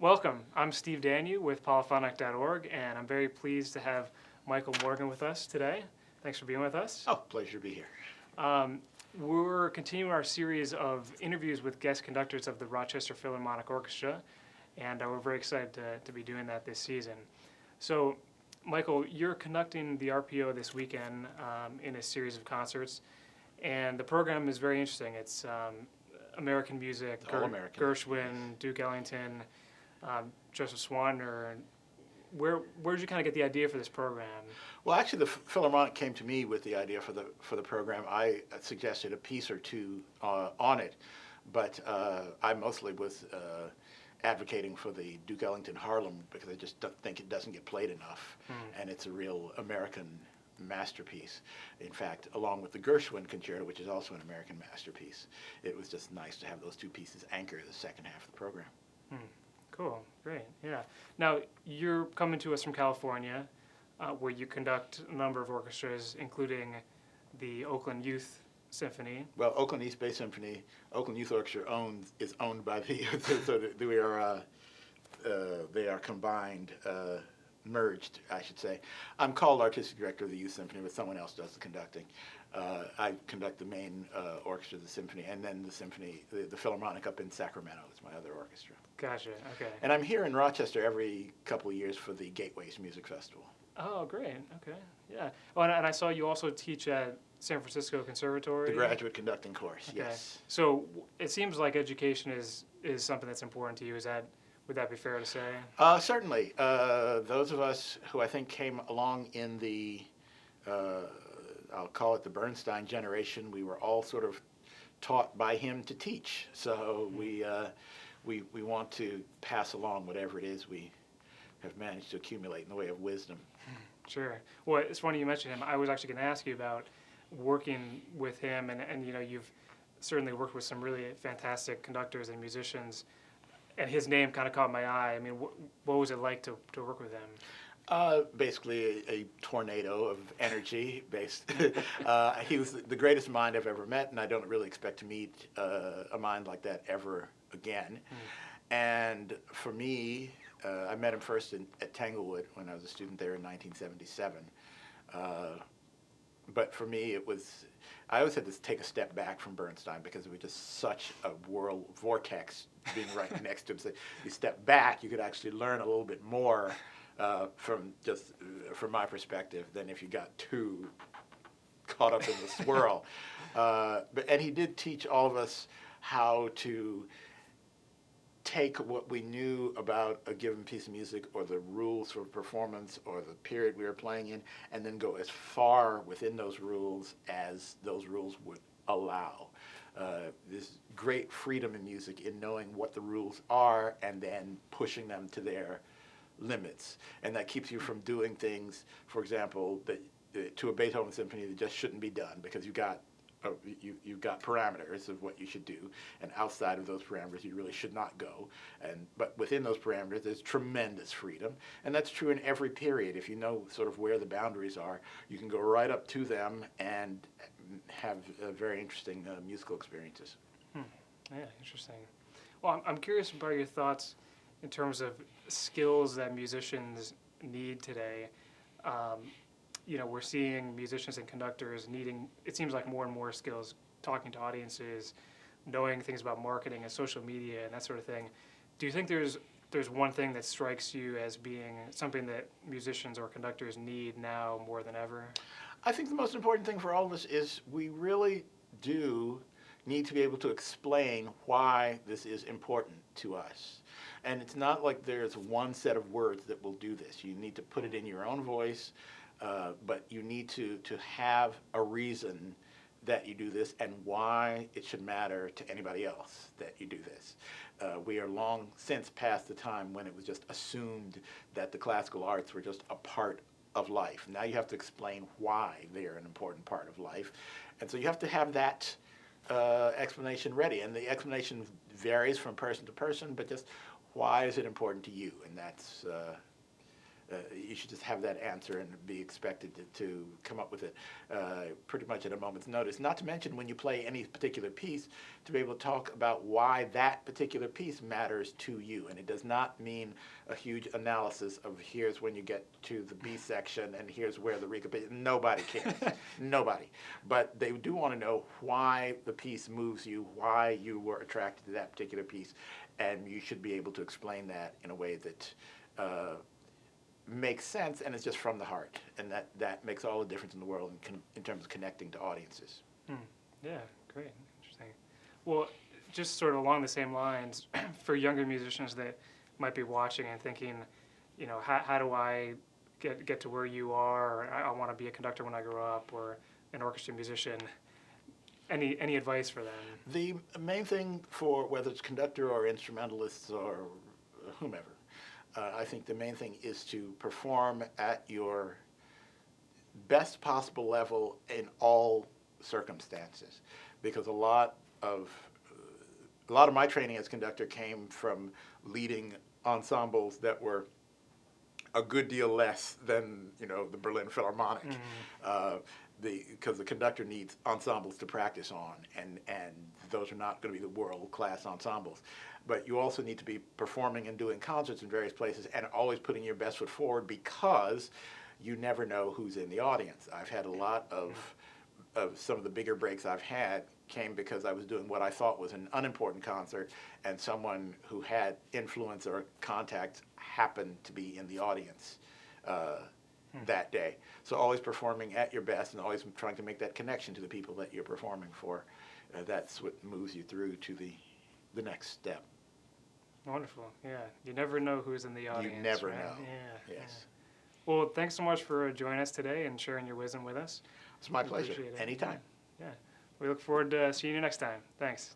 Welcome. I'm Steve Danyew with polyphonic.org, and I'm very pleased to have Michael Morgan with us today. Thanks for being with us. Oh, pleasure to be here. Um, we're continuing our series of interviews with guest conductors of the Rochester Philharmonic Orchestra, and we're very excited to be doing that this season. So, Michael, you're conducting the RPO this weekend in a series of concerts, and the program is very interesting. It's American music, All American. Gershwin, Duke Ellington, Joseph Swanner. Where did you kind of get the idea for this program? Well, actually, the Philharmonic came to me with the idea for the program. I suggested a piece or two on it, but I mostly was advocating for the Duke Ellington Harlem because I just don't think it doesn't get played enough, and it's a real American masterpiece. In fact, along with the Gershwin Concerto, which is also an American masterpiece, it was just nice to have those two pieces anchor the second half of the program. Cool, great, yeah. Now, you're coming to us from California, where you conduct a number of orchestras, including the Oakland Youth Symphony. Well, Oakland East Bay Symphony, Oakland Youth Orchestra is owned by the, so they are combined, merged, I should say. I'm called artistic director of the Youth Symphony, but someone else does the conducting. I conduct the main orchestra of the symphony, and then the symphony, the Philharmonic up in Sacramento is my other orchestra. Gotcha, okay. And I'm here in Rochester every couple of years for the Gateways Music Festival. Oh, great, okay, yeah. Oh, and I saw you also teach at San Francisco Conservatory. The graduate conducting course, okay. Yes. So it seems like education is something that's important to you. Would that be fair to say? Certainly. Those of us who I think came along in the, I'll call it the Bernstein generation, we were all sort of taught by him to teach. So we want to pass along whatever it is we have managed to accumulate in the way of wisdom. Sure. Well, it's funny you mentioned him. I was actually going to ask you about working with him, and you know, you've certainly worked with some really fantastic conductors and musicians, and his name kind of caught my eye. I mean, what was it like to work with him? Basically a tornado of energy based. He was the greatest mind I've ever met, and I don't really expect to meet a mind like that ever again. And for me, I met him first at Tanglewood when I was a student there in 1977. But for me, I always had to take a step back from Bernstein because it was just such a world vortex being right next to him. So you step back, you could actually learn a little bit more from my perspective than if you got too caught up in the swirl. And he did teach all of us how to take what we knew about a given piece of music or the rules for performance or the period we were playing in, and then go as far within those rules as those rules would allow. There's great freedom in music in knowing what the rules are and then pushing them to their limits. And that keeps you from doing things, for example, that to a Beethoven symphony that just shouldn't be done because you've got parameters of what you should do, and outside of those parameters you really should not go. But within those parameters there's tremendous freedom, and that's true in every period. If you know sort of where the boundaries are, you can go right up to them and have very interesting musical experiences. Yeah, interesting. Well, I'm curious about your thoughts in terms of skills that musicians need today. You know, we're seeing musicians and conductors needing, it seems like, more and more skills, talking to audiences, knowing things about marketing and social media and that sort of thing. Do you think there's one thing that strikes you as being something that musicians or conductors need now more than ever? I think the most important thing for all of us is we really do need to be able to explain why this is important to us. And it's not like there's one set of words that will do this. You need to put it in your own voice. But you need to have a reason that you do this and why it should matter to anybody else that you do this. We are long since past the time when it was just assumed that the classical arts were just a part of life. Now you have to explain why they are an important part of life. And so you have to have that explanation ready. And the explanation varies from person to person, but just why is it important to you? And you should just have that answer and be expected to come up with it pretty much at a moment's notice. Not to mention when you play any particular piece, to be able to talk about why that particular piece matters to you. And it does not mean a huge analysis of here's when you get to the B section and here's where the recapitulation. Nobody cares. Nobody. But they do want to know why the piece moves you, why you were attracted to that particular piece, and you should be able to explain that in a way that makes sense and it's just from the heart, and that makes all the difference in the world in terms of connecting to audiences. Yeah, great, interesting. Well, just sort of along the same lines, for younger musicians that might be watching and thinking, you know, how do I get to where you are, or I want to be a conductor when I grow up, or an orchestra musician, any advice for them? The main thing for whether it's conductor or instrumentalists or whomever, I think the main thing is to perform at your best possible level in all circumstances, because a lot of my training as conductor came from leading ensembles that were a good deal less than, you know, the Berlin Philharmonic, because the conductor needs ensembles to practice on, and those are not going to be the world-class ensembles. But you also need to be performing and doing concerts in various places and always putting your best foot forward, because you never know who's in the audience. I've had a lot of some of the bigger breaks I've had came because I was doing what I thought was an unimportant concert, and someone who had influence or contact happened to be in the audience that day. So always performing at your best and always trying to make that connection to the people that you're performing for. That's what moves you through to the next step. Wonderful. Yeah, you never know who's in the audience. You never right? know. Yeah. Yes. Yeah. Well, thanks so much for joining us today and sharing your wisdom with us. It's my pleasure. Appreciate it. Anytime. Yeah. We look forward to seeing you next time. Thanks.